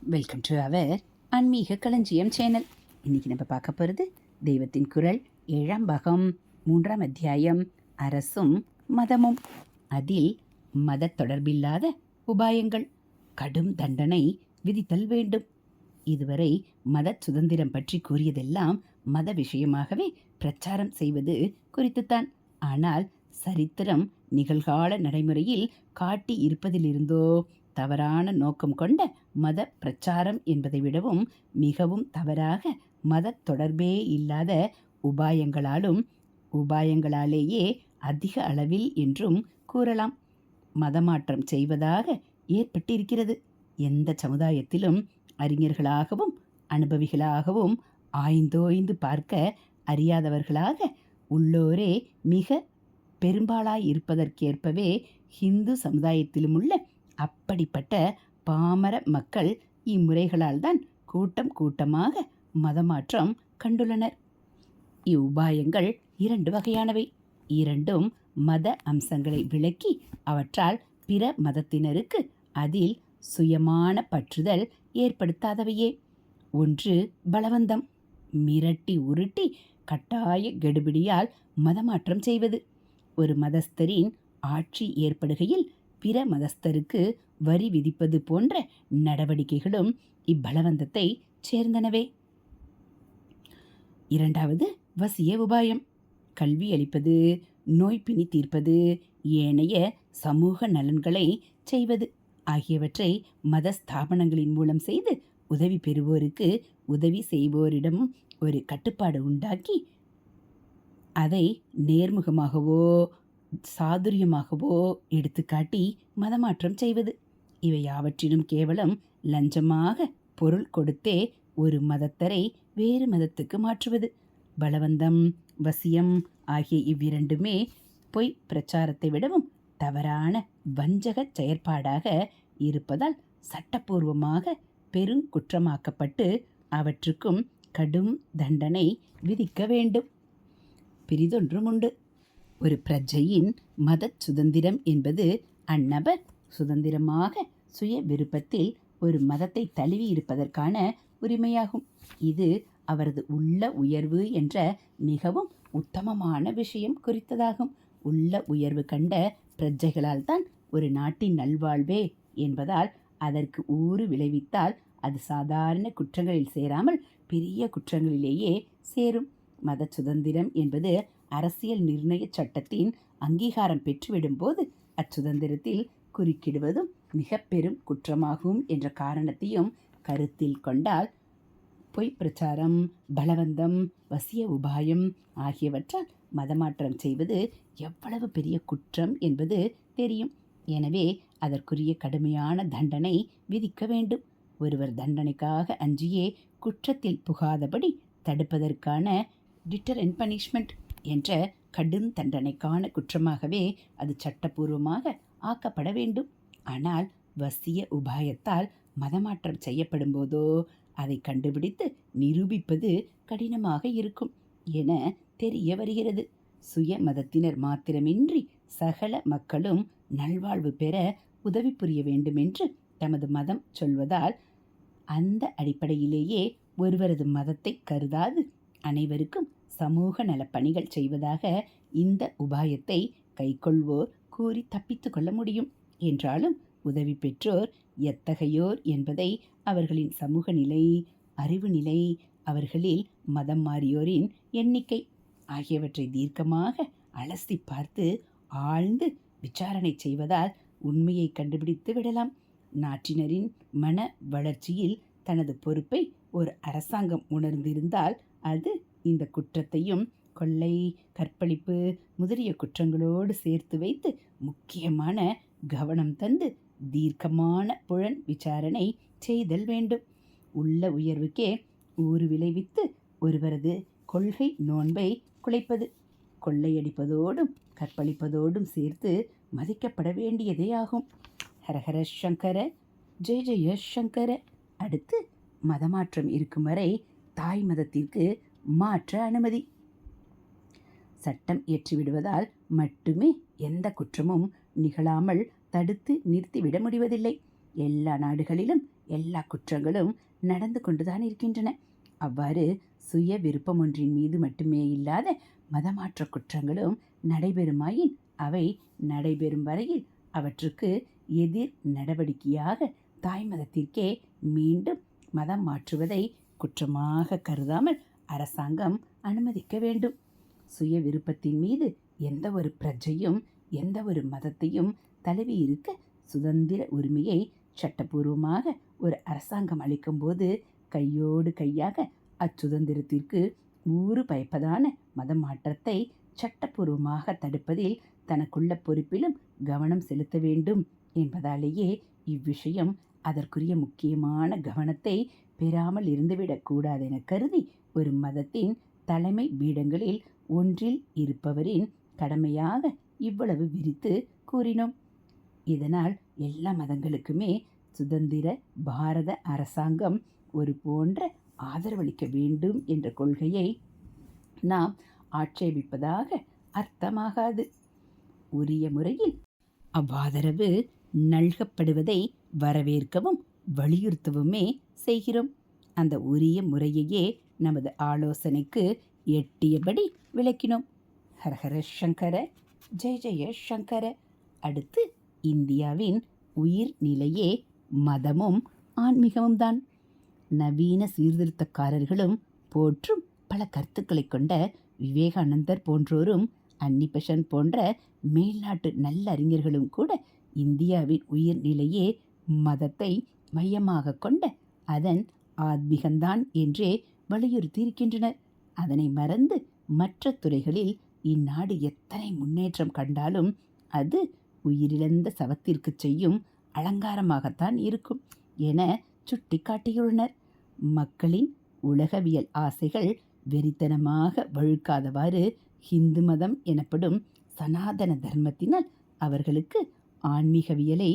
Welcome to our ஆன்மீக களஞ்சியம் channel. இன்னைக்கு நம்ம பார்க்க போகிறது தெய்வத்தின் குரல் 7ஆம் பாகம் 3ஆம் அத்தியாயம் அரசும் மதமும். அதில் மத தொடர்பில்லாத உபாயங்கள், கடும் தண்டனை விதித்தல் வேண்டும். இதுவரை மத சுதந்திரம் பற்றி கூறியதெல்லாம் மத விஷயமாகவே பிரச்சாரம் செய்வது குறித்துத்தான். ஆனால் சரித்திரம் நிகழ்கால நடைமுறையில் காட்டி இருப்பதிலிருந்தோ தவறான நோக்கம் கொண்ட மத பிரச்சாரம் என்பதை விடவும் மிகவும் தவறாக மத தொடர்பே இல்லாத உபாயங்களாலேயே அதிக அளவில் என்றும் கூறலாம் மதமாற்றம் செய்வதாக ஏற்பட்டிருக்கிறது. எந்த சமுதாயத்திலும் அறிஞர்களாகவும் அனுபவிகளாகவும் ஆய்ந்தோய்ந்து பார்க்க அறியாதவர்களாக உள்ளோரே மிக பெரும்பாலாயிருப்பதற்கேற்பவே ஹிந்து சமுதாயத்திலும் உள்ள அப்படிப்பட்ட பாமர மக்கள் இம்முறைகளால் தான் கூட்டம் கூட்டமாக மதமாற்றம் கண்டுள்ளனர். இவ்வுபாயங்கள் 2 வகையானவை. இரண்டும் மத அம்சங்களை விளக்கி அவற்றால் பிற மதத்தினருக்கு அதில் சுயமான பற்றுதல் ஏற்படுத்தாதவையே. ஒன்று பலவந்தம், மிரட்டி உருட்டி கட்டாய கெடுபிடியால் மதமாற்றம் செய்வது. ஒரு மதஸ்தரின் ஆட்சி ஏற்படுகையில் பிற மதஸ்தருக்கு வரி விதிப்பது போன்ற நடவடிக்கைகளும் இப்பலவந்தத்தை சேர்ந்தனவே. இரண்டாவது வசிய உபாயம். கல்வி அளிப்பது, நோய் பிணி தீர்ப்பது, ஏனைய சமூக நலன்களை செய்வது ஆகியவற்றை மத ஸ்தாபனங்களின் மூலம் செய்து உதவி பெறுவோருக்கு உதவி செய்வோரிடம் ஒரு கட்டுப்பாடு உண்டாக்கி அதை நேர்முகமாகவோ சாதுரியமாகவோ எடுத்துக்காட்டி மதமாற்றம் செய்வது. இவை யாவற்றிலும் கேவலம் லஞ்சமாக பொருள் கொடுத்தே ஒரு மதத்தரை வேறு மதத்துக்கு மாற்றுவது. பலவந்தம், வசியம் ஆகிய இவ்விரண்டுமே பொய் பிரச்சாரத்தை விடவும் தவறான வஞ்சக செயற்பாடாக இருப்பதால் சட்டப்பூர்வமாக பெருங்குற்றமாக்கப்பட்டு அவற்றுக்கும் கடும் தண்டனை விதிக்க வேண்டும். பிரிதொன்றும் உண்டு. ஒரு பிரஜையின் மத சுதந்திரம் என்பது அந்நபர் சுதந்திரமாக சுய விருப்பத்தில் ஒரு மதத்தை தழுவி இருப்பதற்கான உரிமையாகும். இது அவரது உள்ள உயர்வு என்ற மிகவும் உத்தமமான விஷயம் குறித்ததாகும். உள்ள உயர்வு கண்ட பிரஜைகளால் தான் ஒரு நாட்டின் நல்வாழ்வே என்பதால் அதற்கு ஊறு விளைவித்தால் அது சாதாரண குற்றங்களில் சேராமல் பெரிய குற்றங்களிலேயே சேரும். மத சுதந்திரம் என்பது அரசியல் நிர்ணய சட்டத்தின் அங்கீகாரம் பெற்றுவிடும்போது அச்சுதந்திரத்தில் குறுக்கிடுவதும் மிக பெரும் குற்றமாகும் என்ற காரணத்தையும் கருத்தில் கொண்டால் பொய் பிரச்சாரம், பலவந்தம், வசிய உபாயம் ஆகியவற்றால் மதமாற்றம் செய்வது எவ்வளவு பெரிய குற்றம் என்பது தெரியும். எனவே அதற்குரிய கடுமையான தண்டனை விதிக்க வேண்டும். ஒருவர் தண்டனைக்காக அஞ்சியே குற்றத்தில் புகாதபடி தடுப்பதற்கான டிட்டரண்ட் பனிஷ்மெண்ட் என்ற கடும் தண்டனைக்கான குற்றமாகவே அது சட்டப்பூர்வமாக ஆக்கப்பட வேண்டும். ஆனால் வசிய உபாயத்தால் மதமாற்றம் செய்யப்படும் போதோ அதை கண்டுபிடித்து நிரூபிப்பது கடினமாக இருக்கும் என தெரிய வருகிறது. சுய மதத்தினர் மாத்திரமின்றி சகல மக்களும் நல்வாழ்வு பெற உதவி புரிய வேண்டும் என்று தமது மதம் சொல்வதால் அந்த அடிப்படையிலேயே ஒருவரது மதத்தை கருதாது அனைவருக்கும் சமூக நலப்பணிகள் செய்வதாக இந்த உபாயத்தை கைக்கொள்வோர் கூறி தப்பித்து கொள்ள முடியும். என்றாலும் உதவி பெற்றோர் எத்தகையோர் என்பதை அவர்களின் சமூக நிலை, அறிவு நிலை, அவர்களில் மதம் மாறியோரின் எண்ணிக்கை ஆகியவற்றை தீர்க்கமாக அலசி பார்த்து ஆழ்ந்து விசாரணை செய்வதால் உண்மையை கண்டுபிடித்து விடலாம். நாட்டினரின் மன வளர்ச்சியில் தனது பொறுப்பை ஒரு அரசாங்கம் உணர்ந்திருந்தால் அது இந்த குற்றத்தையும் கொள்ளை, கற்பழிப்பு முதலிய குற்றங்களோடு சேர்த்து வைத்து முக்கியமான கவனம் தந்து தீர்க்கமான புலன் விசாரணை செய்தல் வேண்டும். உள்ள உயர்வுக்கே ஊறு விளைவித்து ஒருவரது கொள்கை நோன்பை குலைப்பது கொள்ளையடிப்பதோடும் கற்பழிப்பதோடும் சேர்த்து மதிக்கப்பட வேண்டியதே ஆகும். ஹரஹர சங்கர, ஜெய ஜெய சங்கர. அடுத்து மதமாற்றம் இருக்கும் வரை தாய் மதத்திற்கு மாற்ற அனுமதி. சட்டம் இயற்றிவிடுவதால் மட்டுமே எந்த குற்றமும் நிகழாமல் தடுத்து நிறுத்திவிட முடிவதில்லை. எல்லா நாடுகளிலும் எல்லா குற்றங்களும் நடந்து கொண்டுதான் இருக்கின்றன. அவ்வாறு சுய விருப்பம் ஒன்றின் மீது மட்டுமே இல்லாத மதமாற்ற குற்றங்களும் நடைபெறுமாயின் அவை நடைபெறும் வரையில் அவற்றுக்கு எதிர் நடவடிக்கையாக தாய் மதத்திற்கே மீண்டும் மதம் மாற்றுவதை குற்றமாக கருதாமல் அரசாங்கம் அனுமதிக்க வேண்டும். சுய விருப்பத்தின் மீது எந்த ஒரு பிரஜையும் எந்த ஒரு மதத்தையும் தழுவி இருக்க சுதந்திர உரிமையை சட்டபூர்வமாக ஒரு அரசாங்கம் அளிக்கும்போது கையோடு கையாக அச்சுதந்திரத்திற்கு ஊறு பயப்பதான மத மாற்றத்தை சட்டபூர்வமாக தடுப்பதில் தனக்குள்ள பொறுப்பிலும் கவனம் செலுத்த வேண்டும் என்பதாலேயே இவ்விஷயம் அதற்குரிய முக்கியமான கவனத்தை பெறாமல் இருந்துவிடக்கூடாது என கருதி ஒரு மதத்தின் தலைமை பீடங்களில் ஒன்றில் இருப்பவரின் கடமையாக இவ்வளவு விரித்து கூறினோம். இதனால் எல்லா மதங்களுக்குமே சுதந்திர பாரத அரசாங்கம் ஒரு போன்ற ஆதரவளிக்க வேண்டும் என்ற கொள்கையை நாம் ஆட்சேபிப்பதாக அர்த்தமாகாது. உரிய முறையில் அவ்வாதரவு நல்கப்படுவதை வரவேற்கவும் வலியுறுத்தவுமே செய்கிறோம். அந்த உரிய முறையையே நமது ஆலோசனைக்கு எட்டியபடி விளக்கினோம். ஹரஹர சங்கர, ஜெய ஜெய சங்கர. அடுத்து இந்தியாவின் உயிர்நிலையே மதமும் ஆன்மீகமும் தான். நவீன சீர்திருத்தக்காரர்களும் போற்றும் பல கருத்துக்களை கொண்ட விவேகானந்தர் போன்றோரும் அன்னிபெசன்ட் போன்ற மேல்நாட்டு நல்லறிஞர்களும் கூட இந்தியாவின் உயிர்நிலையே மதத்தை மையமாக கொண்ட அதன் ஆத்மீகந்தான் என்றே வலியுறுத்தியிருக்கின்றனர். அதனை மறந்து மற்ற துறைகளில் இந்நாடு எத்தனை முன்னேற்றம் கண்டாலும் அது உயிரிழந்த சவத்திற்கு செய்யும் அலங்காரமாகத்தான் இருக்கும் என சுட்டி காட்டியுள்ளனர். மக்களின் உலகவியல் ஆசைகள் வெறித்தனமாக வழுக்காதவாறு ஹிந்து மதம் எனப்படும் சனாதன தர்மத்தினால் அவர்களுக்கு ஆன்மீகவியலை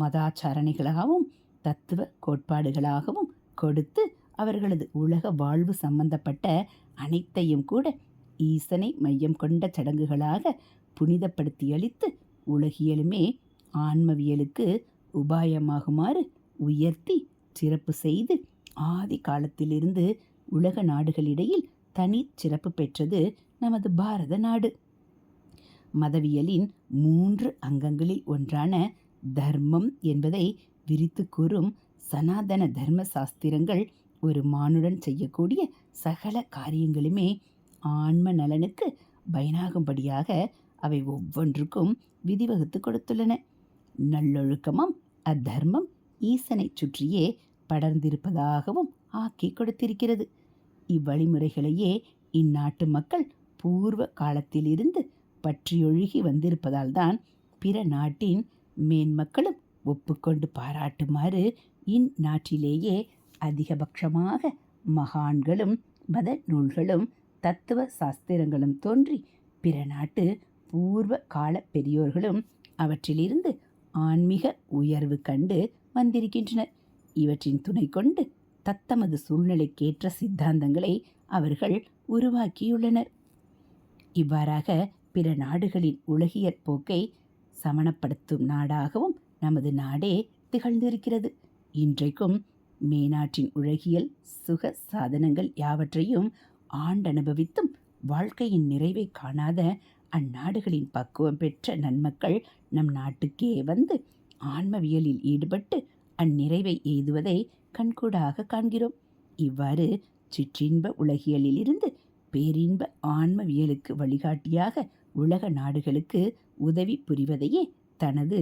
மதாச்சாரணைகளாகவும் தத்துவ கோட்பாடுகளாகவும் கொடுத்து அவர்களது உலக வாழ்வு சம்பந்தப்பட்ட அனைத்தையும் கூட ஈசனை மையம் கொண்ட சடங்குகளாக புனிதப்படுத்தி அளித்து உலகியலுமே ஆன்மவியலுக்கு உபாயமாகுமாறு உயர்த்தி சிறப்பு செய்து ஆதி காலத்திலிருந்து உலக நாடுகளிடையில் தனி சிறப்பு பெற்றது நமது பாரத நாடு. மதவியலின் 3 அங்கங்களில் ஒன்றான தர்மம் என்பதை விரித்து கூறும் சனாதன தர்ம சாஸ்திரங்கள் ஒரு மானுடன் செய்யக்கூடிய சகல காரியங்களுமே ஆன்ம நலனுக்கு பயனாகும்படியாக அவை ஒவ்வொன்றுக்கும் விதிவகுத்து கொடுத்துள்ளன. நல்லொழுக்கமும் அத்தர்மம் ஈசனை சுற்றியே படர்ந்திருப்பதாகவும் ஆக்கி கொடுத்திருக்கிறது. இவ்வழிமுறைகளையே இந்நாட்டு மக்கள் பூர்வ காலத்திலிருந்து பற்றியொழுகி வந்திருப்பதால் தான் பிற நாட்டின் மேன்மக்களும் ஒப்புக்கொண்டு பாராட்டுமாறு இந்நாட்டிலேயே அதிகபட்சமாக மகான்களும் மத நூல்களும் தத்துவ சாஸ்திரங்களும் தோன்றி பிற நாட்டு பூர்வ கால பெரியோர்களும் அவற்றிலிருந்து ஆன்மீக உயர்வு கண்டு வந்திருக்கின்றனர். இவற்றின் துணை கொண்டு தத்தமது சூழ்நிலைக்கேற்ற சித்தாந்தங்களை அவர்கள் உருவாக்கியுள்ளனர். இவ்வாறாக பிற நாடுகளின் உலகியற் போக்கை சமணப்படுத்தும் நாடாகவும் நமது நாடே திகழ்ந்திருக்கிறது. இன்றைக்கும் மேநாட்டின் உலகியல் சுக சாதனங்கள் யாவற்றையும் ஆண்டனுபவித்தும் வாழ்க்கையின் நிறைவை காணாத அந்நாடுகளின் பக்குவம் பெற்ற நன்மக்கள் நம் நாட்டுக்கே வந்து ஆன்மவியலில் ஈடுபட்டு அந்நிறைவை எய்துவதை கண்கூடாக காண்கிறோம். இவ்வாறு சிற்றின்ப உலகியலில் இருந்து பேரின்ப ஆன்மவியலுக்கு வழிகாட்டியாக உலக நாடுகளுக்கு உதவி புரிவதையே தனது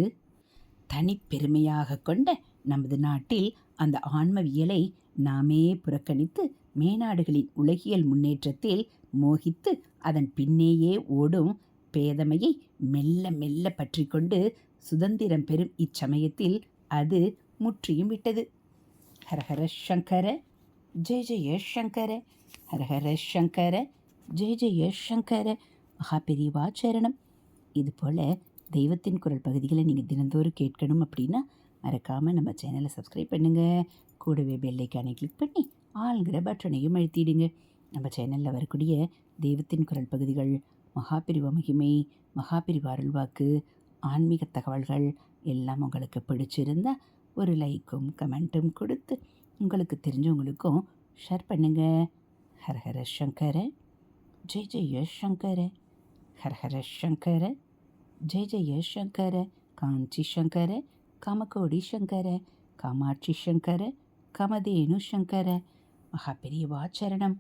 தனிப்பெருமையாக கொண்ட நமது நாட்டில் அந்த ஆன்மவியலை நாமே புறக்கணித்து மேநாடுகளின் உலகியல் முன்னேற்றத்தில் மோகித்து அதன் பின்னேயே ஓடும் பேதமையை மெல்ல மெல்ல பற்றி கொண்டு சுதந்திரம் பெறும் இச்சமயத்தில் அது முற்றியும் விட்டது. ஹரஹர சங்கர, ஜெய ஜெய சங்கர. ஹரஹர சங்கர, ஜெய ஜெய சங்கர. மகாபெரிவா சரணம். இதுபோல் தெய்வத்தின் குரல் பகுதிகளை நீங்கள் தினந்தோறும் கேட்கணும் அப்படின்னா மறக்காமல் நம்ம சேனலை சப்ஸ்கிரைப் பண்ணுங்கள். கூடவே பெல்லைக்கானை கிளிக் பண்ணி ஆள்கிற பட்டனையும் அழுத்திடுங்க. நம்ம சேனலில் வரக்கூடிய தெய்வத்தின் குரல் பகுதிகள், மகாபெரிவா மகிமை, மகாபெரிவா அருள்வாக்கு, ஆன்மீக தகவல்கள் எல்லாம் உங்களுக்கு பிடிச்சிருந்தால் ஒரு லைக்கும் கமெண்ட்டும் கொடுத்து உங்களுக்கு தெரிஞ்சவங்களுக்கும் ஷேர் பண்ணுங்கள். ஹரஹர சங்கர ஜெய ஜெய சங்கர, ஹரஹர சங்கர ஜெய ஜெய சங்கர, காஞ்சி சங்கர காமகோடி சங்கர, காமாட்சி சங்கர காமதேனு சங்கர, மகாபெரியவாச்சரணம்.